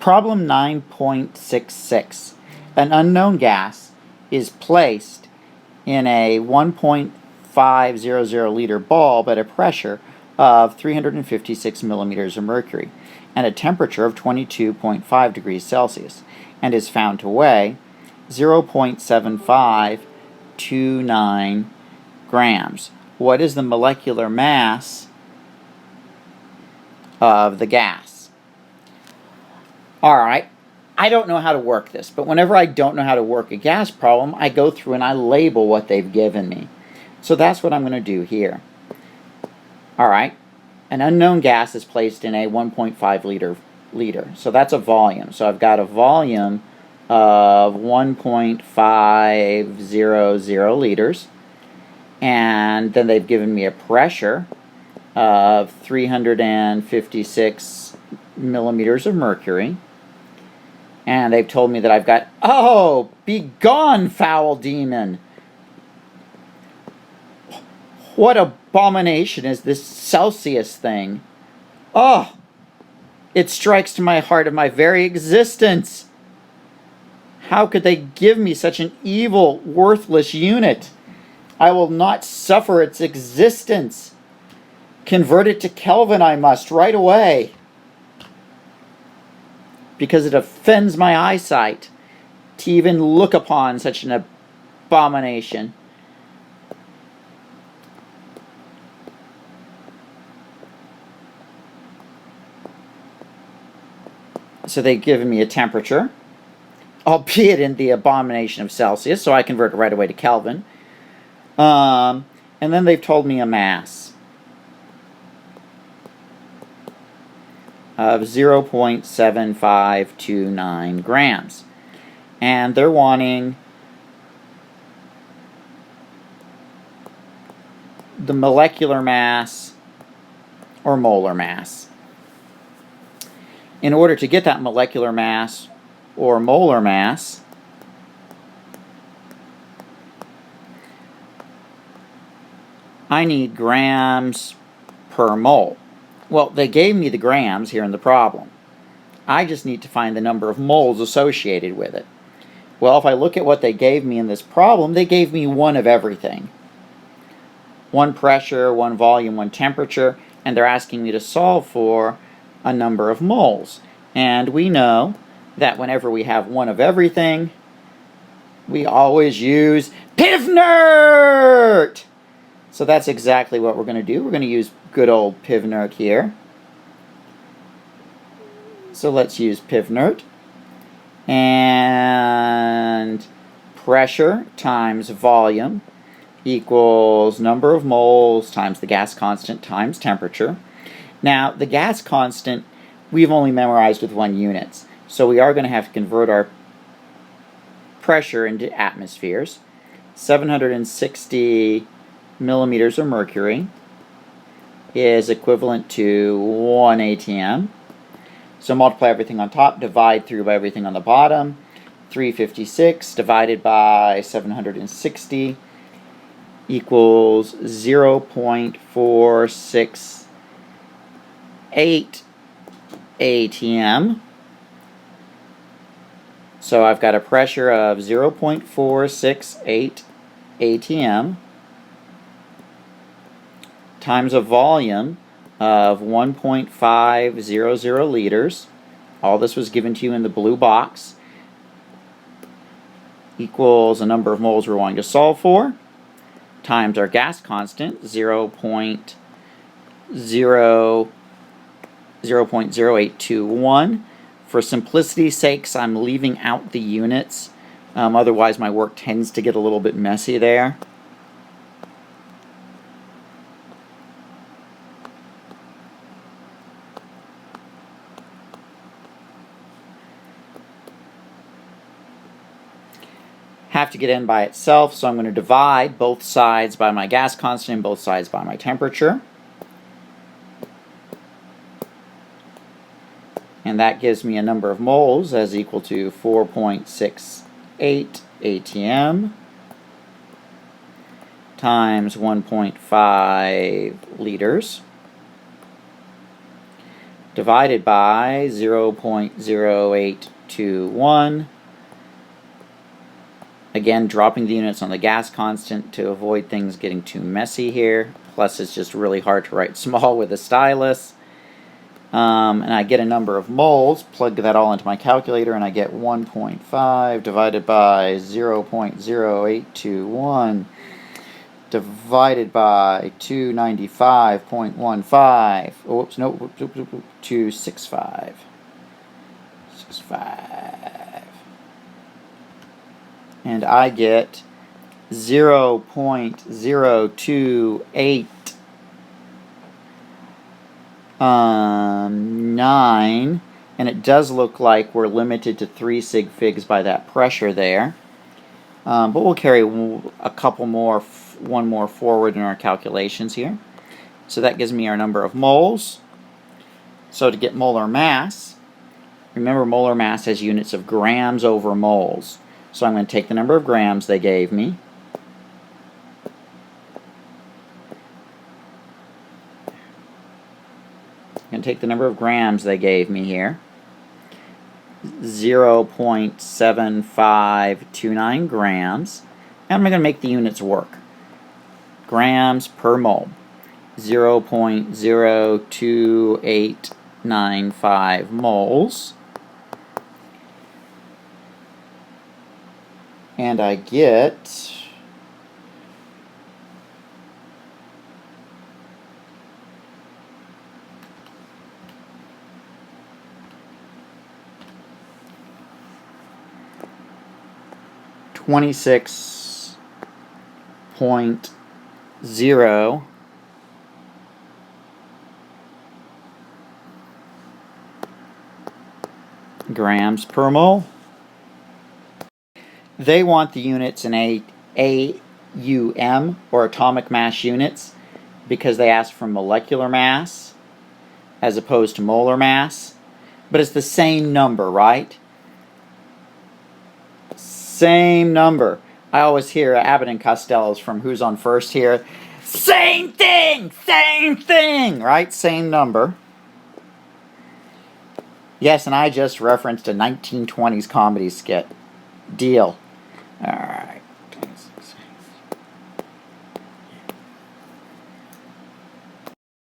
Problem 9.66. An unknown gas is placed in a 1.500 liter bulb at a pressure of 356 millimeters of mercury and a temperature of 22.5 degrees Celsius and is found to weigh 0.7529 grams. What is the molecular mass of the gas? Alright, I don't know how to work this, but whenever I don't know how to work a gas problem, I go through and I label what they've given me. So that's what I'm going to do here. Alright, an unknown gas is placed in a 1.5 liter. So that's a volume. So I've got a volume of 1.500 liters. And then they've given me a pressure of 356 millimeters of mercury. And they've told me that I've got, oh, be gone, foul demon. What abomination is this Celsius thing? Oh, it strikes to my heart of my very existence. How could they give me such an evil, worthless unit? I will not suffer its existence. Convert it to Kelvin I must, right away. Because it offends my eyesight to even look upon such an abomination. So they've given me a temperature, albeit in the abomination of Celsius, so I convert it right away to Kelvin. And then they've told me a mass of 0.7529 grams. And they're wanting the molecular mass or molar mass. In order to get that molecular mass or molar mass, I need grams per mole. Well, they gave me the grams here in the problem. I just need to find the number of moles associated with it. Well, if I look at what they gave me in this problem, they gave me one of everything. One pressure, one volume, one temperature, and they're asking me to solve for a number of moles. And we know that whenever we have one of everything, we always use PivNert! So that's exactly what we're going to do. We're going to use good old PivNert here. So let's use PivNert. And pressure times volume equals number of moles times the gas constant times temperature. Now, the gas constant we've only memorized with 1 unit. So we are going to have to convert our pressure into atmospheres. 760 millimeters of mercury is equivalent to 1 atm. So multiply everything on top, divide through by everything on the bottom. 356 divided by 760 equals 0.468 atm. So I've got a pressure of 0.468 atm times a volume of 1.500 liters. All this was given to you in the blue box. Equals a number of moles we're wanting to solve for, times our gas constant, 0.0821. For simplicity's sakes, I'm leaving out the units. Otherwise, my work tends to get a little bit messy there. Have to get n by itself, so I'm going to divide both sides by my gas constant and both sides by my temperature. And that gives me a number of moles as equal to 4.68 atm times 1.5 liters divided by 0.0821. Again, dropping the units on the gas constant to avoid things getting too messy here. Plus, it's just really hard to write small with a stylus. And I get a number of moles, plug that all into my calculator, and I get 1.5 divided by 0.0821 divided by 295.15. Oops, no, 265. 65. And I get 0.028 and it does look like we're limited to 3 sig figs by that pressure there. But we'll carry a couple more, one more forward in our calculations here. So that gives me our number of moles. So to get molar mass, remember molar mass has units of grams over moles. So I'm going to take the number of grams they gave me. I'm going to take the number of grams they gave me here. 0.7529 grams. And I'm going to make the units work. Grams per mole. 0.02895 moles. And I get 26.0 grams per mole. They want the units in AUM, or atomic mass units, because they ask for molecular mass as opposed to molar mass. But it's the same number, right? Same number. I always hear Abbott and Costello's from Who's on First here. Same thing! Same thing! Right? Same number. Yes, and I just referenced a 1920s comedy skit. Deal. Alright.